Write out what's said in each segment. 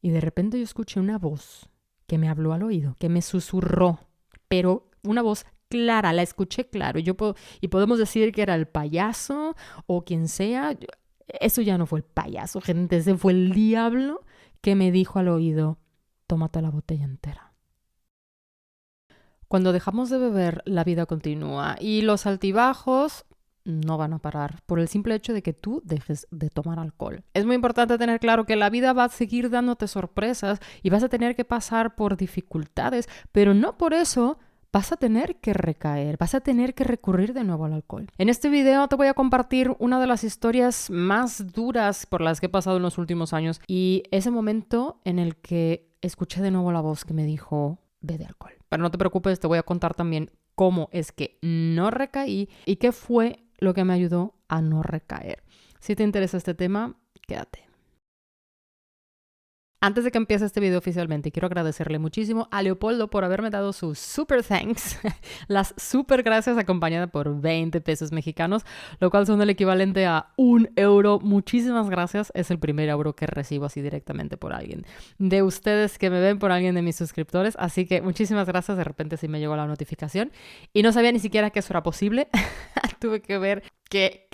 Y de repente yo escuché una voz que me habló al oído, que me susurró, pero una voz clara, la escuché claro. Y podemos decir que era el payaso o quien sea. Eso ya no fue el payaso, gente, ese fue el diablo que me dijo al oído, tómate la botella entera. Cuando dejamos de beber, la vida continúa y los altibajos no van a parar por el simple hecho de que tú dejes de tomar alcohol. Es muy importante tener claro que la vida va a seguir dándote sorpresas y vas a tener que pasar por dificultades, pero no por eso vas a tener que recaer, vas a tener que recurrir de nuevo al alcohol. En este video te voy a compartir una de las historias más duras por las que he pasado en los últimos años y ese momento en el que escuché de nuevo la voz que me dijo, ve de alcohol. Pero no te preocupes, te voy a contar también cómo es que no recaí y qué fue lo que me ayudó a no recaer. Si te interesa este tema, quédate. Antes de que empiece este video oficialmente, quiero agradecerle muchísimo a Leopoldo por haberme dado su super thanks, las super gracias acompañadas por 20 pesos mexicanos, lo cual son el equivalente a €1. Muchísimas gracias, es el primer euro que recibo así directamente por alguien de ustedes que me ven, por alguien de mis suscriptores, así que muchísimas gracias. De repente sí me llegó la notificación y no sabía ni siquiera que eso era posible. Tuve que ver qué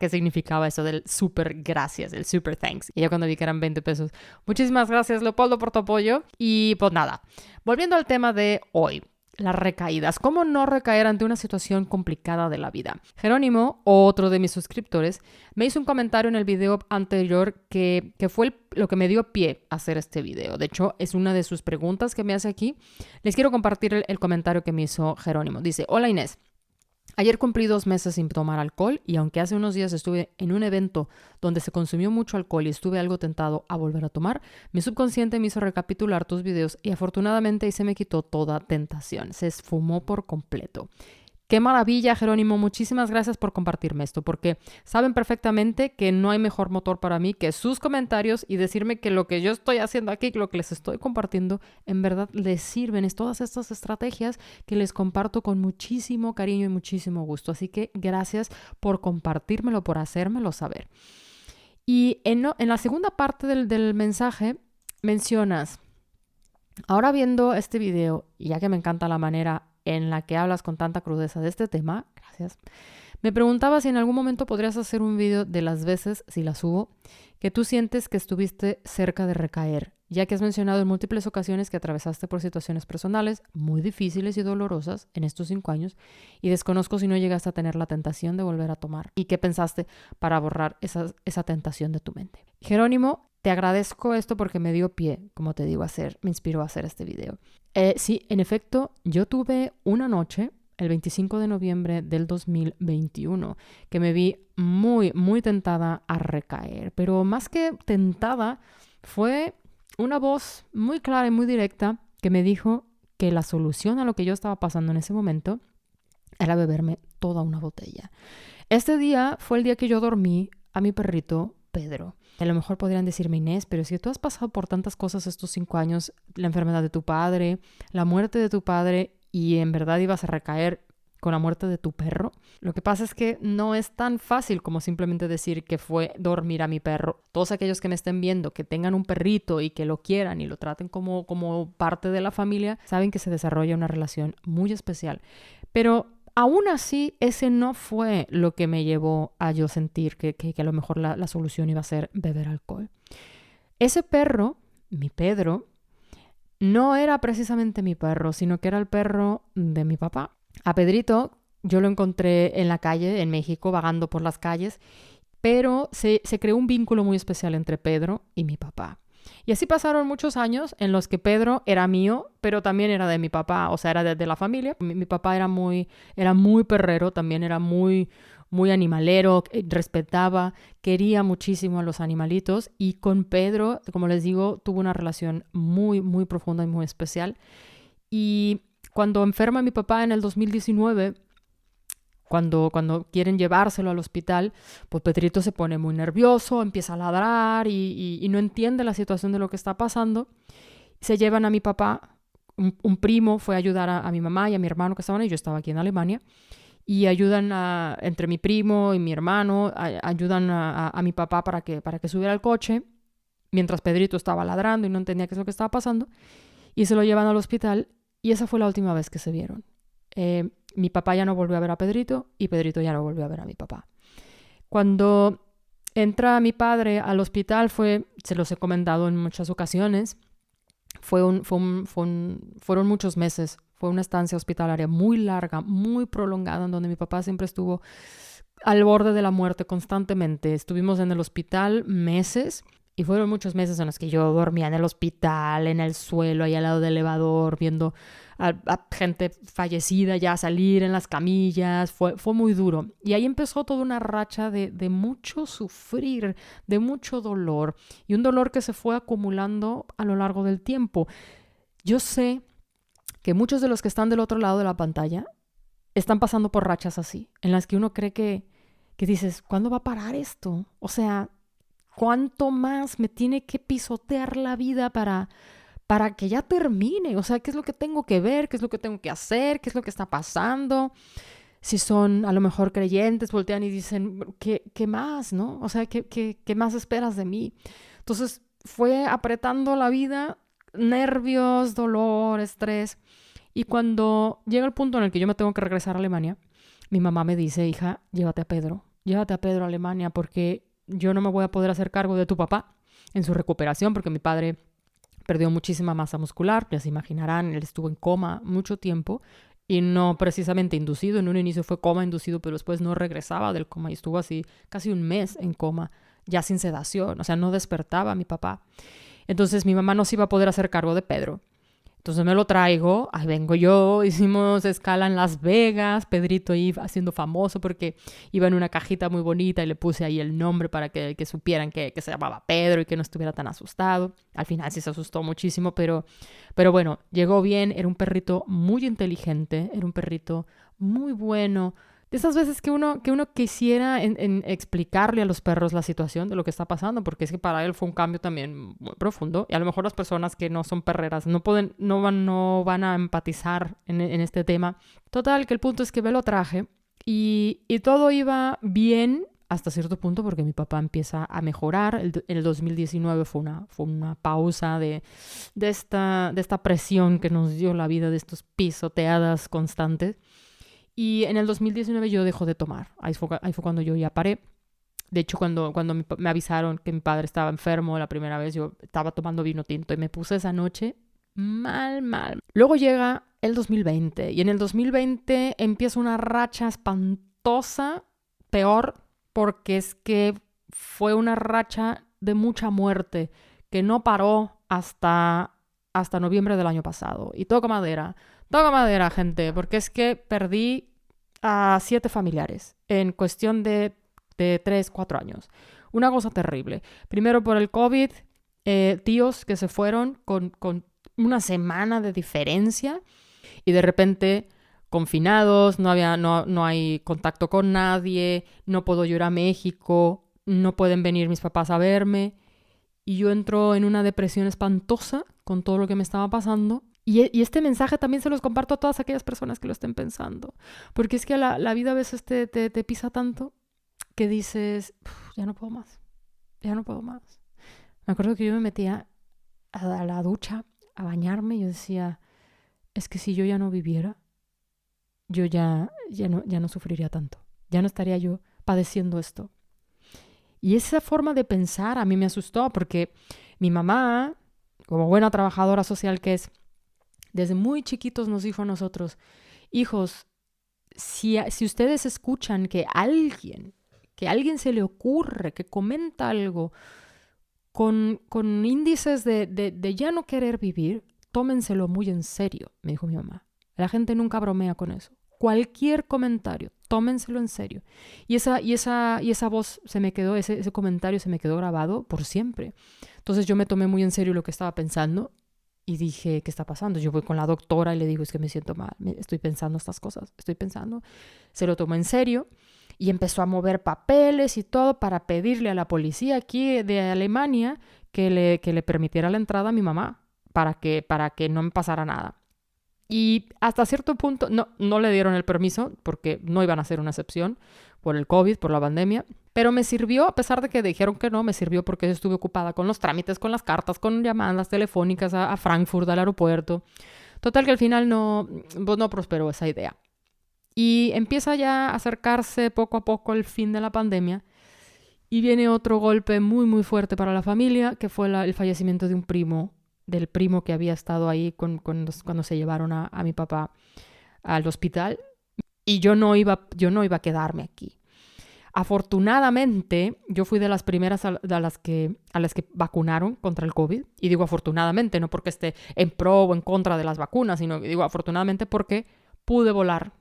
significaba eso del super gracias, el super thanks. Y ya cuando vi que eran 20 pesos, muchísimas gracias, Leopoldo, por tu apoyo. Y pues nada, volviendo al tema de hoy, las recaídas. ¿Cómo no recaer ante una situación complicada de la vida? Jerónimo, otro de mis suscriptores, me hizo un comentario en el video anterior que fue lo que me dio pie a hacer este video. De hecho, es una de sus preguntas que me hace aquí. Les quiero compartir el comentario que me hizo Jerónimo. Dice, hola Inés. Ayer cumplí 2 meses sin tomar alcohol y aunque hace unos días estuve en un evento donde se consumió mucho alcohol y estuve algo tentado a volver a tomar, mi subconsciente me hizo recapitular tus videos y afortunadamente ahí se me quitó toda tentación. Se esfumó por completo. Qué maravilla, Jerónimo. Muchísimas gracias por compartirme esto, porque saben perfectamente que no hay mejor motor para mí que sus comentarios y decirme que lo que yo estoy haciendo aquí, lo que les estoy compartiendo, en verdad les sirven. Es todas estas estrategias que les comparto con muchísimo cariño y muchísimo gusto. Así que gracias por compartírmelo, por hacérmelo saber. Y en la segunda parte del mensaje mencionas, ahora viendo este video, y ya que me encanta la manera en la que hablas con tanta crudeza de este tema, gracias, me preguntaba si en algún momento podrías hacer un video de las veces, si las hubo, que tú sientes que estuviste cerca de recaer, ya que has mencionado en múltiples ocasiones que atravesaste por situaciones personales muy difíciles y dolorosas en estos 5 años y desconozco si no llegaste a tener la tentación de volver a tomar y qué pensaste para borrar esa tentación de tu mente. Jerónimo, te agradezco esto porque me dio pie, como te digo, me inspiró a hacer este video. Sí, en efecto, yo tuve una noche, el 25 de noviembre del 2021, que me vi muy, muy tentada a recaer. Pero más que tentada, fue una voz muy clara y muy directa que me dijo que la solución a lo que yo estaba pasando en ese momento era beberme toda una botella. Este día fue el día que yo dormí a mi perrito Pedro. A lo mejor podrían decirme, Inés, pero si tú has pasado por tantas cosas estos 5 años, la enfermedad de tu padre, la muerte de tu padre, y en verdad ibas a recaer con la muerte de tu perro. Lo que pasa es que no es tan fácil como simplemente decir que fue dormir a mi perro. Todos aquellos que me estén viendo, que tengan un perrito y que lo quieran y lo traten como parte de la familia, saben que se desarrolla una relación muy especial. Pero aún así, ese no fue lo que me llevó a yo sentir que a lo mejor la solución iba a ser beber alcohol. Ese perro, mi Pedro, no era precisamente mi perro, sino que era el perro de mi papá. A Pedrito yo lo encontré en la calle, en México, vagando por las calles, pero se creó un vínculo muy especial entre Pedro y mi papá. Y así pasaron muchos años en los que Pedro era mío, pero también era de mi papá, o sea, era de la familia. Mi papá era muy perrero, también era muy animalero, respetaba, quería muchísimo a los animalitos y con Pedro, como les digo, tuvo una relación muy, muy profunda y muy especial. Y cuando enferma mi papá en el 2019, cuando quieren llevárselo al hospital, pues Pedrito se pone muy nervioso, empieza a ladrar y no entiende la situación de lo que está pasando. Se llevan a mi papá, un primo fue a ayudar a mi mamá y a mi hermano que estaban ahí, yo estaba aquí en Alemania, y ayudan entre mi primo y mi hermano, ayudan a mi papá para que subiera al coche. mientras Pedrito estaba ladrando y no entendía qué es lo que estaba pasando. Y se lo llevan al hospital y esa fue la última vez que se vieron. Mi papá ya no volvió a ver a Pedrito y Pedrito ya no volvió a ver a mi papá. Cuando entra mi padre al hospital se los he comentado en muchas ocasiones, fueron muchos meses. Fue una estancia hospitalaria muy larga, muy prolongada, en donde mi papá siempre estuvo al borde de la muerte constantemente. Estuvimos en el hospital meses y fueron muchos meses en los que yo dormía en el hospital, en el suelo, ahí al lado del elevador, viendo a gente fallecida ya salir en las camillas. Fue muy duro. Y ahí empezó toda una racha de mucho sufrir, de mucho dolor, y un dolor que se fue acumulando a lo largo del tiempo. Yo sé que muchos de los que están del otro lado de la pantalla están pasando por rachas así, en las que uno cree que dices, ¿cuándo va a parar esto? O sea, ¿cuánto más me tiene que pisotear la vida para que ya termine? O sea, ¿qué es lo que tengo que ver? ¿Qué es lo que tengo que hacer? ¿Qué es lo que está pasando? Si son a lo mejor creyentes, voltean y dicen, ¿qué más, no? O sea, ¿qué más esperas de mí? Entonces fue apretando la vida, nervios, dolor, estrés. Y cuando llega el punto en el que yo me tengo que regresar a Alemania, mi mamá me dice, hija, llévate a Pedro a Alemania, porque yo no me voy a poder hacer cargo de tu papá en su recuperación, porque mi padre perdió muchísima masa muscular, ya se imaginarán, él estuvo en coma mucho tiempo y no precisamente inducido. En un inicio fue coma inducido, pero después no regresaba del coma y estuvo así casi un mes en coma, ya sin sedación, o sea, no despertaba mi papá. Entonces mi mamá no se iba a poder hacer cargo de Pedro. Entonces me lo traigo, ahí vengo yo, hicimos escala en Las Vegas, Pedrito iba haciendo famoso porque iba en una cajita muy bonita y le puse ahí el nombre para que supieran que se llamaba Pedro y que no estuviera tan asustado. Al final sí se asustó muchísimo, pero bueno, llegó bien, era un perrito muy inteligente, era un perrito muy bueno. De esas veces que uno quisiera en explicarle a los perros la situación de lo que está pasando, porque es que para él fue un cambio también muy profundo, y a lo mejor las personas que no son perreras no van a empatizar en este tema. Total, que el punto es que me lo traje y todo iba bien hasta cierto punto, porque mi papá empieza a mejorar. El 2019 fue una pausa de esta presión que nos dio la vida, de estos pisoteadas constantes. Y en el 2019 yo dejo de tomar. Ahí fue cuando yo ya paré. De hecho, cuando me avisaron que mi padre estaba enfermo la primera vez, yo estaba tomando vino tinto y me puse esa noche mal. Luego llega el 2020 y en el 2020 empieza una racha espantosa, peor, porque es que fue una racha de mucha muerte que no paró hasta noviembre del año pasado. Y toco madera, gente, porque es que perdí a 7 familiares en cuestión de 3, 4 años. Una cosa terrible. Primero por el COVID, tíos que se fueron con una semana de diferencia y de repente confinados, no hay contacto con nadie, no puedo ir a México, no pueden venir mis papás a verme. Y yo entro en una depresión espantosa con todo lo que me estaba pasando. Y este mensaje también se los comparto a todas aquellas personas que lo estén pensando. Porque es que la vida a veces te pisa tanto que dices, ya no puedo más. Me acuerdo que yo me metía a la ducha, a bañarme, y yo decía, es que si yo ya no viviera, yo ya no sufriría tanto. Ya no estaría yo padeciendo esto. Y esa forma de pensar a mí me asustó, porque mi mamá, como buena trabajadora social que es, desde muy chiquitos nos dijo a nosotros, hijos, si ustedes escuchan que alguien se le ocurre, que comenta algo con índices de ya no querer vivir, tómenselo muy en serio, me dijo mi mamá. La gente nunca bromea con eso. Cualquier comentario, tómenselo en serio. Y esa voz se me quedó, ese comentario se me quedó grabado por siempre. Entonces yo me tomé muy en serio lo que estaba pensando y dije, ¿qué está pasando? Yo voy con la doctora y le digo, es que me siento mal, estoy pensando estas cosas, Se lo tomó en serio y empezó a mover papeles y todo para pedirle a la policía aquí de Alemania que le permitiera la entrada a mi mamá para que no me pasara nada. Y hasta cierto punto no le dieron el permiso porque no iban a hacer una excepción por el COVID, por la pandemia. Pero me sirvió, a pesar de que dijeron que no, me sirvió porque estuve ocupada con los trámites, con las cartas, con llamadas telefónicas a Frankfurt, al aeropuerto. Total que al final pues no prosperó esa idea. Y empieza ya a acercarse poco a poco el fin de la pandemia y viene otro golpe muy, muy fuerte para la familia, que fue el fallecimiento de un primo, del primo que había estado ahí cuando se llevaron a mi papá al hospital. Y yo no iba a quedarme aquí. Afortunadamente, yo fui de las primeras a las que vacunaron contra el COVID. Y digo afortunadamente, no porque esté en pro o en contra de las vacunas, sino que digo afortunadamente porque pude volar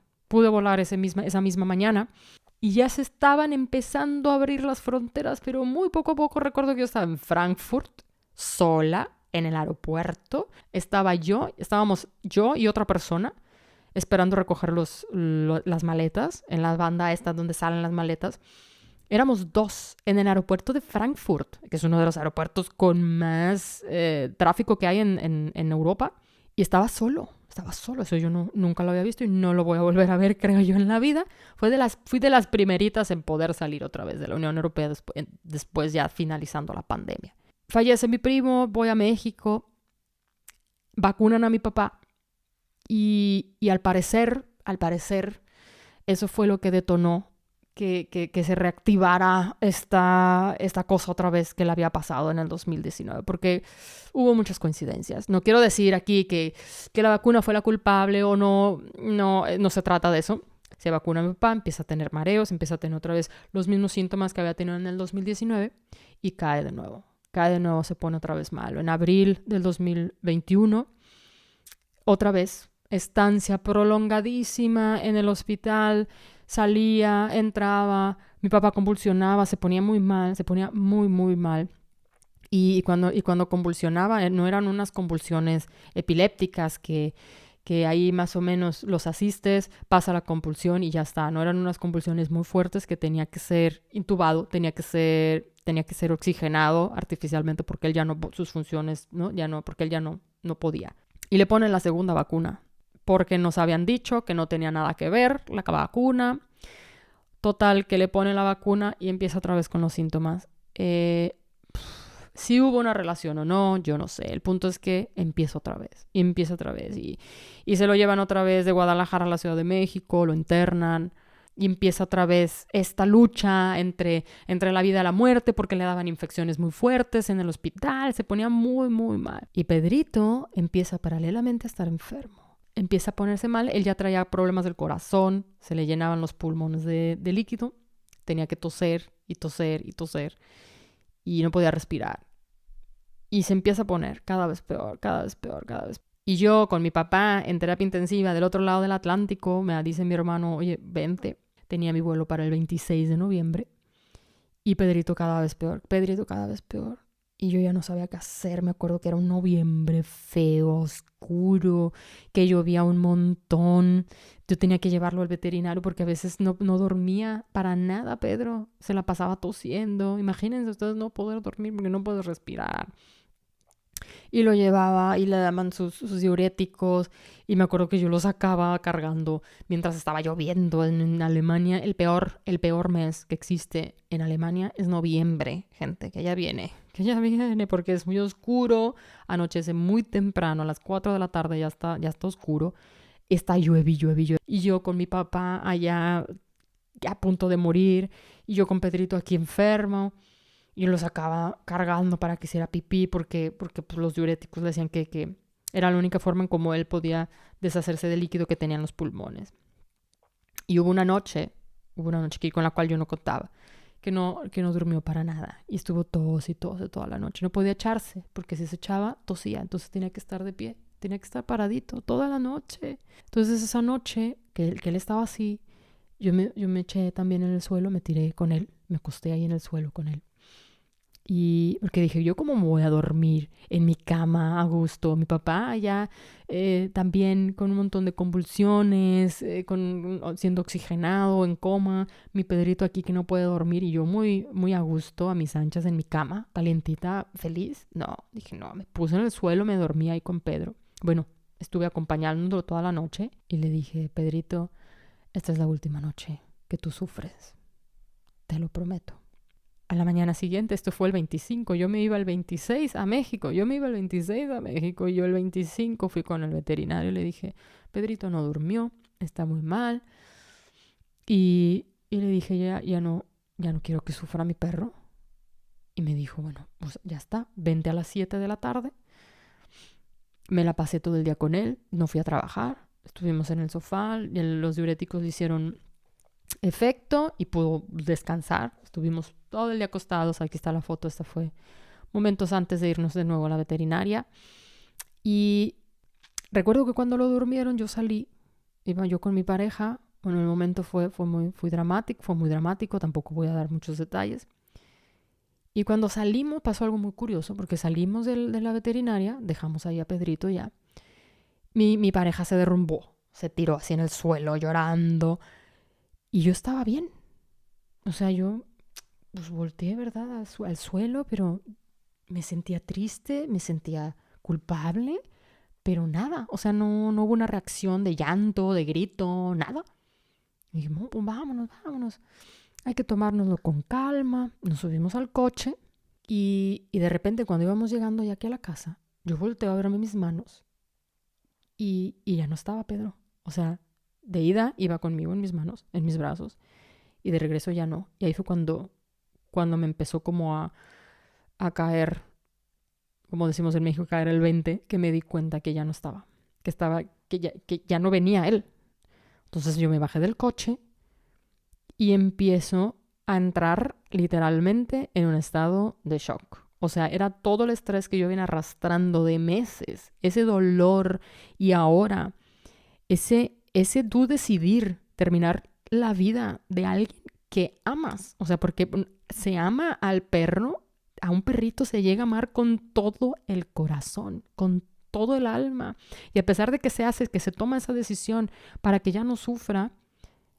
esa misma mañana. Y ya se estaban empezando a abrir las fronteras, pero muy poco a poco. Recuerdo que yo estaba en Frankfurt, sola, en el aeropuerto. Estábamos yo y otra persona esperando recoger las maletas, en la banda esta donde salen las maletas. Éramos 2 en el aeropuerto de Frankfurt, que es uno de los aeropuertos con más tráfico que hay en Europa. Y estaba solo. Eso yo nunca lo había visto y no lo voy a volver a ver, creo yo, en la vida. Fui de las primeritas en poder salir otra vez de la Unión Europea después ya finalizando la pandemia. Fallece mi primo, voy a México, vacunan a mi papá. Y al parecer, eso fue lo que detonó que se reactivara esta cosa otra vez que le había pasado en el 2019, porque hubo muchas coincidencias. No quiero decir aquí que la vacuna fue la culpable o no se trata de eso. Se vacuna mi papá, empieza a tener mareos, empieza a tener otra vez los mismos síntomas que había tenido en el 2019 y cae de nuevo, se pone otra vez malo. En abril del 2021, otra vez, estancia prolongadísima en el hospital, salía, entraba, mi papá convulsionaba, se ponía muy mal, muy, muy mal. Y cuando convulsionaba, no eran unas convulsiones epilépticas que ahí más o menos los asistes, pasa la convulsión y ya está. No eran unas convulsiones muy fuertes que tenía que ser intubado, tenía que ser oxigenado artificialmente porque él ya no, sus funciones, ¿no? Ya no, porque él ya no podía. Y le ponen la segunda vacuna, porque nos habían dicho que no tenía nada que ver la vacuna. Total, que le ponen la vacuna y empieza otra vez con los síntomas. Si hubo una relación o no, yo no sé. El punto es que empieza otra vez. Y se lo llevan otra vez de Guadalajara a la Ciudad de México, lo internan. Y empieza otra vez esta lucha entre la vida y la muerte porque le daban infecciones muy fuertes en el hospital. Se ponía muy, muy mal. Y Pedrito empieza paralelamente a estar enfermo. Empieza a ponerse mal. Él ya traía problemas del corazón. Se le llenaban los pulmones de líquido. Tenía que toser y toser y toser. Y no podía respirar. Y se empieza a poner cada vez peor, cada vez peor, cada vez peor. Y yo con mi papá en terapia intensiva del otro lado del Atlántico, me dice mi hermano, oye, vente. Tenía mi vuelo para el 26 de noviembre. Y Pedrito cada vez peor. Y yo ya no sabía qué hacer. Me acuerdo que era un noviembre feo, oscuro, que llovía un montón. Yo tenía que llevarlo al veterinario porque a veces no dormía para nada, Pedro. Se la pasaba tosiendo. Imagínense ustedes no poder dormir porque no puedes respirar. Y lo llevaba y le daban sus diuréticos. Y me acuerdo que yo lo sacaba cargando mientras estaba lloviendo en Alemania. El peor mes que existe en Alemania es noviembre, gente, que ya viene porque es muy oscuro. Anochece muy temprano, a las 4 de la tarde ya está oscuro. Está llueve. Y yo con mi papá allá a punto de morir. Y yo con Pedrito aquí enfermo. Y lo sacaba cargando para que hiciera pipí porque pues, los diuréticos le decían que era la única forma en cómo él podía deshacerse del líquido que tenía en los pulmones. Y hubo una noche con la cual yo no contaba, que no durmió para nada. Y estuvo tos toda la noche. No podía echarse porque si se echaba, tosía. Entonces tenía que estar de pie, tenía que estar paradito toda la noche. Entonces esa noche que él estaba así, yo me eché también en el suelo, me tiré con él, me acosté ahí en el suelo con él. Y porque dije, ¿yo cómo me voy a dormir en mi cama a gusto? Mi papá ya también con un montón de convulsiones, siendo oxigenado, en coma. Mi Pedrito aquí que no puede dormir y yo muy, muy a gusto, a mis anchas en mi cama, calientita, feliz. No, dije, no, me puse en el suelo, me dormí ahí con Pedro. Bueno, estuve acompañándolo toda la noche y le dije, Pedrito, esta es la última noche que tú sufres. Te lo prometo. A la mañana siguiente, esto fue el 25, yo me iba el 26 a México, y yo el 25 fui con el veterinario y le dije, Pedrito no durmió, está muy mal, y le dije, ya no quiero que sufra mi perro. Y me dijo, bueno, pues ya está, vente a las 7 de la tarde. Me la pasé todo el día con él, no fui a trabajar, estuvimos en el sofá, los diuréticos le hicieron efecto y pudo descansar. Estuvimos todo el día acostados, aquí está la foto, esta fue momentos antes de irnos de nuevo a la veterinaria. Y recuerdo que cuando lo durmieron yo salí, iba yo con mi pareja, bueno, el momento fue muy dramático, tampoco voy a dar muchos detalles. Y cuando salimos pasó algo muy curioso, porque salimos de la veterinaria, dejamos ahí a Pedrito ya. Mi pareja se derrumbó, se tiró así en el suelo llorando. Y yo estaba bien. O sea, yo pues volteé, ¿verdad? Al suelo, pero me sentía triste, me sentía culpable, pero nada. O sea, no hubo una reacción de llanto, de grito, nada. Y dije, no, pues vámonos. Hay que tomárnoslo con calma. Nos subimos al coche y de repente cuando íbamos llegando ya aquí a la casa, yo volteo a verme mis manos y ya no estaba Pedro. O sea, de ida iba conmigo en mis manos, en mis brazos, y de regreso ya no. Y ahí fue cuando me empezó como a caer, como decimos en México, caer el 20, que me di cuenta que ya no estaba, que ya no venía él. Entonces yo me bajé del coche y empiezo a entrar literalmente en un estado de shock. O sea, era todo el estrés que yo venía arrastrando de meses, ese dolor y ahora ese tú decidir terminar la vida de alguien que amas. O sea, porque se ama al perro, a un perrito se llega a amar con todo el corazón, con todo el alma. Y a pesar de que se toma esa decisión para que ya no sufra,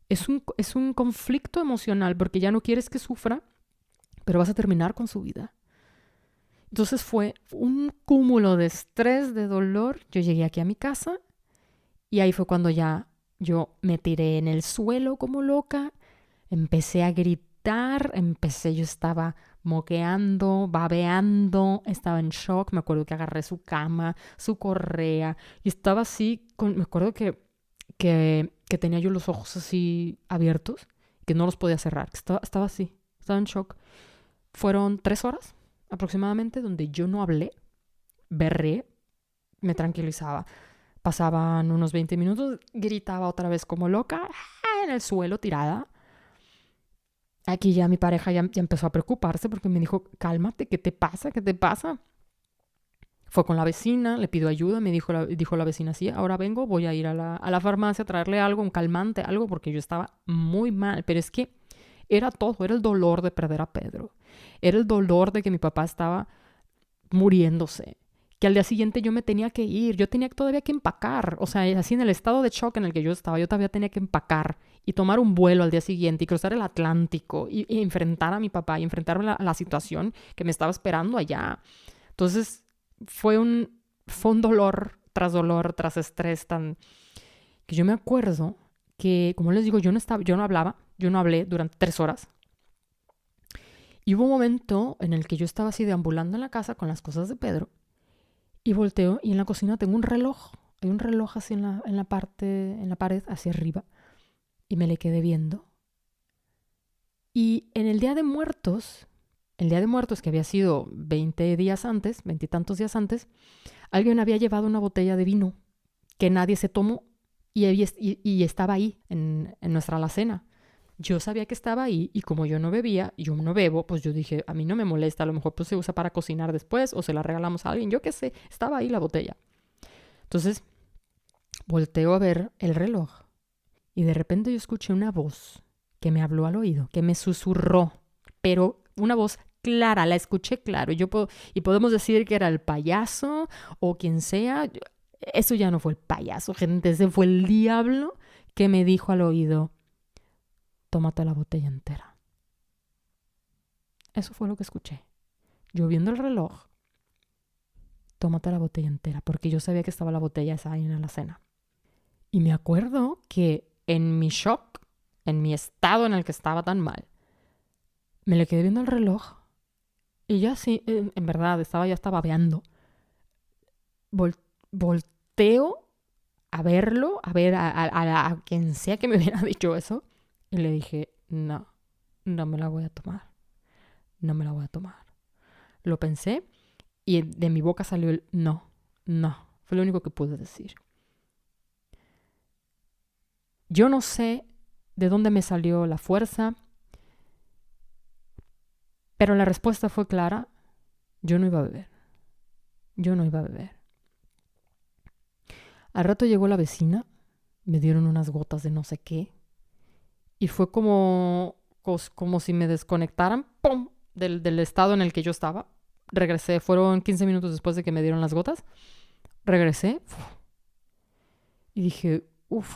es un conflicto emocional porque ya no quieres que sufra, pero vas a terminar con su vida. Entonces fue un cúmulo de estrés, de dolor. Yo llegué aquí a mi casa y ahí fue cuando ya yo me tiré en el suelo como loca, empecé a gritar, yo estaba moqueando, babeando, estaba en shock, me acuerdo que agarré su cama, su correa, y estaba así, me acuerdo que tenía yo los ojos así abiertos, que no los podía cerrar, estaba así, estaba en shock. Fueron 3 horas aproximadamente donde yo no hablé, berré, me tranquilizaba. Pasaban unos 20 minutos, gritaba otra vez como loca, en el suelo tirada. Aquí ya mi pareja ya empezó a preocuparse porque me dijo, cálmate, ¿qué te pasa? ¿Qué te pasa? Fue con la vecina, le pidió ayuda, dijo la vecina, sí, ahora vengo, voy a ir a la farmacia a traerle algo, un calmante, algo, porque yo estaba muy mal. Pero es que era todo, era el dolor de perder a Pedro, era el dolor de que mi papá estaba muriéndose, que al día siguiente yo me tenía que ir, yo tenía todavía que empacar, o sea, así en el estado de shock en el que yo estaba, yo todavía tenía que empacar y tomar un vuelo al día siguiente y cruzar el Atlántico y enfrentar a mi papá y enfrentarme a la situación que me estaba esperando allá. Entonces fue un dolor tras estrés tan... que yo me acuerdo que, como les digo, yo no hablé durante 3 horas. Y hubo un momento en el que yo estaba así deambulando en la casa con las cosas de Pedro y volteo y en la cocina tengo un reloj. Hay un reloj así en la pared, hacia arriba. Y me le quedé viendo. Y en el Día de Muertos que había sido 20 días antes, 20 y tantos días antes, alguien había llevado una botella de vino que nadie se tomó y estaba ahí en nuestra alacena. Yo sabía que estaba ahí y como yo no bebía, yo no bebo, pues yo dije, a mí no me molesta, a lo mejor pues se usa para cocinar después o se la regalamos a alguien, yo qué sé, estaba ahí la botella. Entonces, volteo a ver el reloj y de repente yo escuché una voz que me habló al oído, que me susurró, pero una voz clara, la escuché claro. Y podemos decir que era el payaso o quien sea. Eso ya no fue el payaso, gente, ese fue el diablo que me dijo al oído, tómate la botella entera. Eso fue lo que escuché. Yo viendo el reloj, tómate la botella entera, porque yo sabía que estaba la botella esa ahí en la cena. Y me acuerdo que en mi shock, en mi estado en el que estaba tan mal, Me le quedé viendo el reloj y ya sí, en verdad, ya estaba babeando. Volteo a verlo, a ver a quien sea que me hubiera dicho eso. Y le dije, no, no me la voy a tomar. No me la voy a tomar. Lo pensé y de mi boca salió el no, no. Fue lo único que pude decir. Yo no sé de dónde me salió la fuerza, pero la respuesta fue clara. Yo no iba a beber. Yo no iba a beber. Al rato llegó la vecina, me dieron unas gotas de no sé qué, y fue como si me desconectaran, ¡pum!, del estado en el que yo estaba. Regresé, fueron 15 minutos después de que me dieron las gotas. Regresé y dije,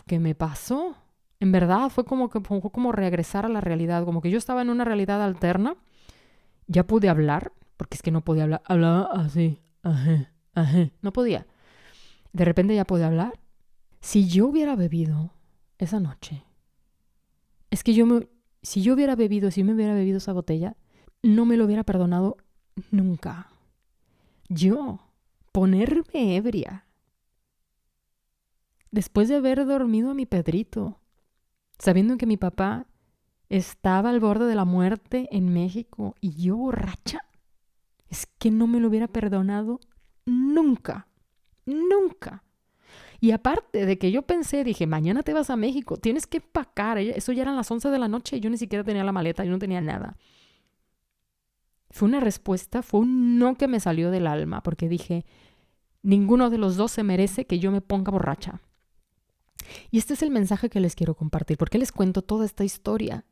¿qué me pasó? En verdad fue como regresar a la realidad, como que yo estaba en una realidad alterna. Ya pude hablar, porque es que no podía hablar. Hablaba así, ajá, ajá. No podía. De repente ya pude hablar. Si yo hubiera bebido esa noche, es que si yo hubiera bebido, si me hubiera bebido esa botella, no me lo hubiera perdonado nunca. Yo, ponerme ebria, después de haber dormido a mi Pedrito, sabiendo que mi papá estaba al borde de la muerte en México y yo borracha, es que no me lo hubiera perdonado nunca, nunca. Y aparte de que yo pensé, dije, mañana te vas a México, tienes que empacar. Eso ya eran las 11 de la noche y yo ni siquiera tenía la maleta, yo no tenía nada. Fue una respuesta, fue un no que me salió del alma, porque dije, ninguno de los dos se merece que yo me ponga borracha. Y este es el mensaje que les quiero compartir. ¿Por qué les cuento toda esta historia?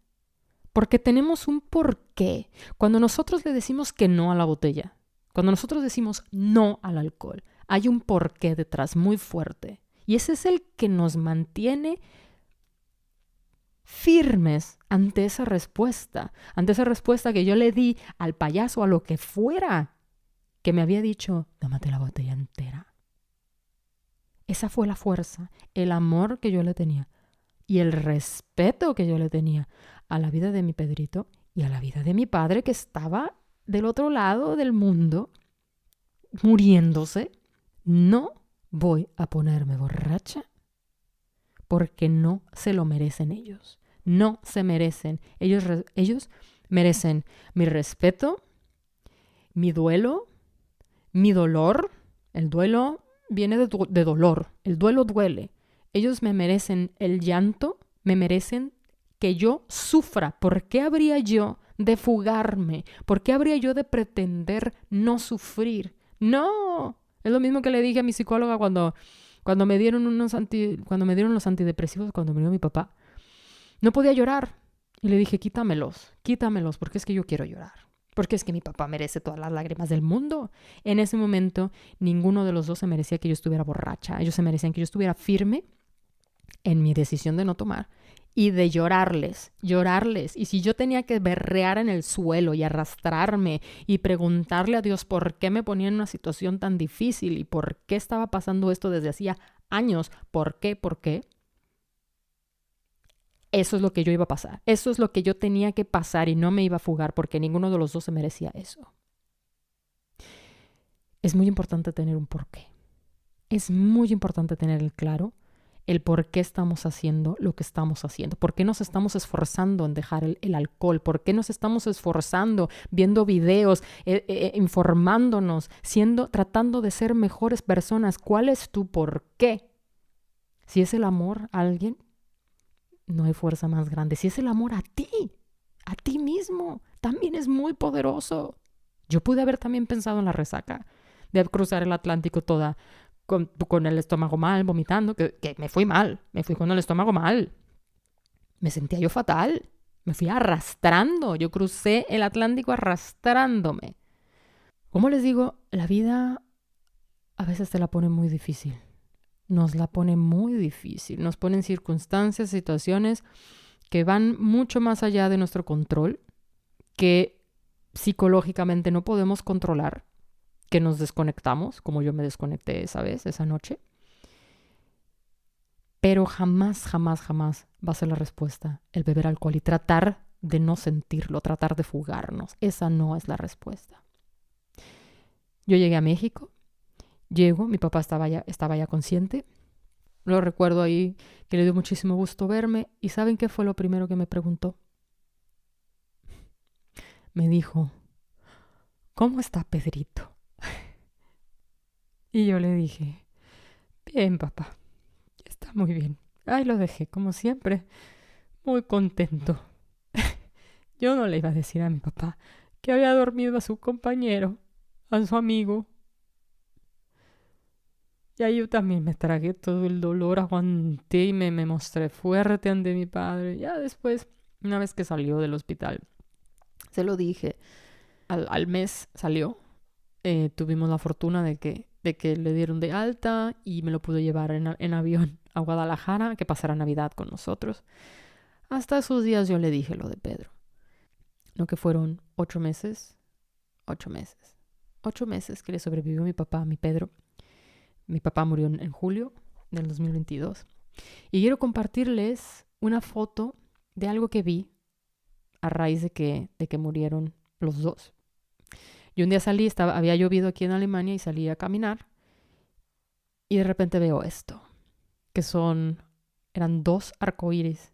Porque tenemos un porqué. Cuando nosotros le decimos que no a la botella, cuando nosotros decimos no al alcohol, hay un porqué detrás muy fuerte. Y ese es el que nos mantiene firmes ante esa respuesta que yo le di al payaso, a lo que fuera, que me había dicho, tómate la botella entera. Esa fue la fuerza, el amor que yo le tenía y el respeto que yo le tenía a la vida de mi Pedrito y a la vida de mi padre, que estaba del otro lado del mundo, muriéndose. No voy a ponerme borracha porque no se lo merecen ellos. No se merecen. Ellos merecen mi respeto, mi duelo, mi dolor. El duelo viene de dolor. El duelo duele. Ellos me merecen el llanto, me merecen que yo sufra. ¿Por qué habría yo de fugarme? ¿Por qué habría yo de pretender no sufrir? No. Es lo mismo que le dije a mi psicóloga cuando me dieron los antidepresivos, cuando murió mi papá. No podía llorar. Y le dije, quítamelos, porque es que yo quiero llorar. Porque es que mi papá merece todas las lágrimas del mundo. En ese momento, ninguno de los dos se merecía que yo estuviera borracha. Ellos se merecían que yo estuviera firme en mi decisión de no tomar y de llorarles. Y si yo tenía que berrear en el suelo y arrastrarme y preguntarle a Dios por qué me ponía en una situación tan difícil y por qué estaba pasando esto desde hacía años, ¿por qué? Eso es lo que yo iba a pasar. Eso es lo que yo tenía que pasar y no me iba a fugar porque ninguno de los dos se merecía eso. Es muy importante tener un porqué. Es muy importante tener el claro el por qué estamos haciendo lo que estamos haciendo. ¿Por qué nos estamos esforzando en dejar el alcohol? ¿Por qué nos estamos esforzando viendo videos, informándonos, tratando de ser mejores personas? ¿Cuál es tu por qué? Si es el amor a alguien, no hay fuerza más grande. Si es el amor a ti mismo, también es muy poderoso. Yo pude haber también pensado en la resaca de cruzar el Atlántico toda con el estómago mal, vomitando, que me fui mal, me fui con el estómago mal. Me sentía yo fatal, me fui arrastrando, yo crucé el Atlántico arrastrándome. Como les digo, la vida a veces te la pone muy difícil. Nos la pone muy difícil, nos ponen circunstancias, situaciones que van mucho más allá de nuestro control, que psicológicamente no podemos controlar, que nos desconectamos, como yo me desconecté esa noche. Pero jamás, jamás, jamás va a ser la respuesta el beber alcohol y tratar de no sentirlo, tratar de fugarnos. Esa no es la respuesta. Yo llegué a México, mi papá estaba ya consciente. Lo recuerdo ahí que le dio muchísimo gusto verme. ¿Y saben qué fue lo primero que me preguntó? Me dijo, ¿cómo está Pedrito? Y yo le dije, bien, papá, está muy bien. Ahí lo dejé, como siempre, muy contento. Yo no le iba a decir a mi papá que había dormido a su compañero, a su amigo. Y ahí yo también me tragué todo el dolor, aguanté y me mostré fuerte ante mi padre. Ya después, una vez que salió del hospital, se lo dije. Al mes salió. Tuvimos la fortuna de que le dieron de alta y me lo pudo llevar en avión a Guadalajara, que pasara Navidad con nosotros. Hasta esos días yo le dije lo de Pedro. No, que fueron 8 meses. 8 meses. 8 meses que le sobrevivió mi papá a mi Pedro. Mi papá murió en julio del 2022. Y quiero compartirles una foto de algo que vi a raíz de que murieron los dos. Yo un día salí, había llovido aquí en Alemania y salí a caminar. Y de repente veo esto, que eran 2 arcoíris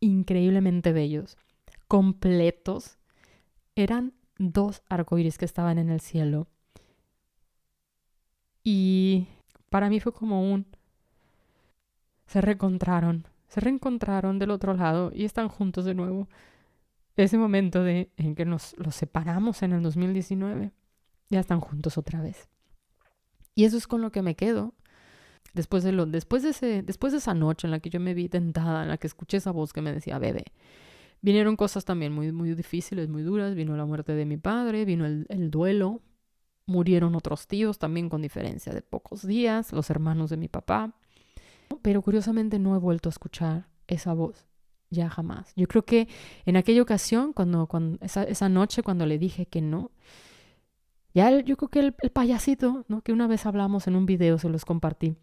increíblemente bellos, completos. Eran 2 arcoíris que estaban en el cielo. Y para mí fue como se reencontraron del otro lado y están juntos de nuevo. Ese momento en que los separamos en el 2019, ya están juntos otra vez. Y eso es con lo que me quedo. Después de esa noche en la que yo me vi tentada, en la que escuché esa voz que me decía, bebé, vinieron cosas también muy, muy difíciles, muy duras. Vino la muerte de mi padre, vino el duelo. Murieron otros tíos también con diferencia de pocos días, los hermanos de mi papá. Pero curiosamente no he vuelto a escuchar esa voz, ya jamás. Yo creo que en aquella ocasión, cuando esa noche, cuando le dije que no, yo creo que el payasito, ¿no? Que una vez hablamos en un video, se los compartí,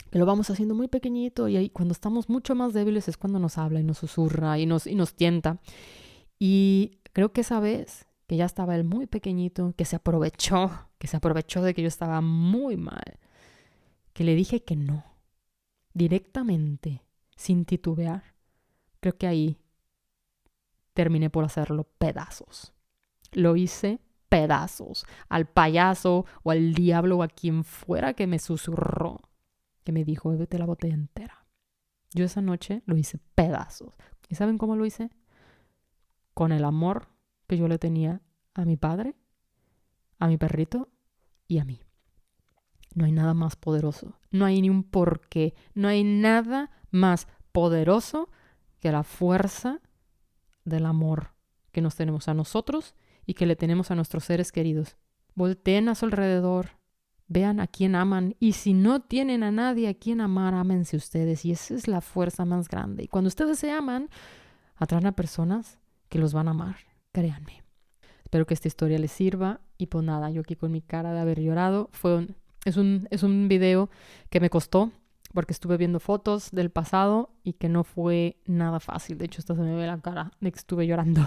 que lo vamos haciendo muy pequeñito y ahí cuando estamos mucho más débiles es cuando nos habla y nos susurra y nos tienta. Y creo que esa vez que ya estaba él muy pequeñito, que se aprovechó de que yo estaba muy mal, que le dije que no, directamente, sin titubear, creo que ahí terminé por hacerlo pedazos. Lo hice pedazos. Al payaso o al diablo o a quien fuera que me susurró, que me dijo, bébete la botella entera. Yo esa noche lo hice pedazos. ¿Y saben cómo lo hice? Con el amor que yo le tenía a mi padre, a mi perrito y a mí. No hay nada más poderoso. No hay ni un porqué. No hay nada más poderoso que la fuerza del amor que nos tenemos a nosotros y que le tenemos a nuestros seres queridos. Volteen a su alrededor, vean a quién aman y si no tienen a nadie a quien amar, ámense ustedes y esa es la fuerza más grande. Y cuando ustedes se aman, atraen a personas que los van a amar, créanme. Espero que esta historia les sirva y pues nada, yo aquí con mi cara de haber llorado, es un video que me costó porque estuve viendo fotos del pasado y que no fue nada fácil. De hecho, hasta se me ve la cara de que estuve llorando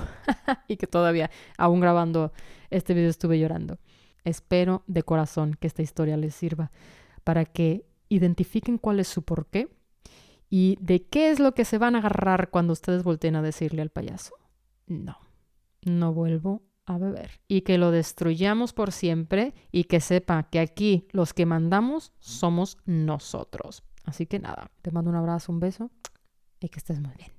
y que todavía, aún grabando este video, estuve llorando. Espero de corazón que esta historia les sirva para que identifiquen cuál es su porqué y de qué es lo que se van a agarrar cuando ustedes volteen a decirle al payaso, no vuelvo a beber. Y que lo destruyamos por siempre y que sepa que aquí los que mandamos somos nosotros. Así que nada, te mando un abrazo, un beso y que estés muy bien.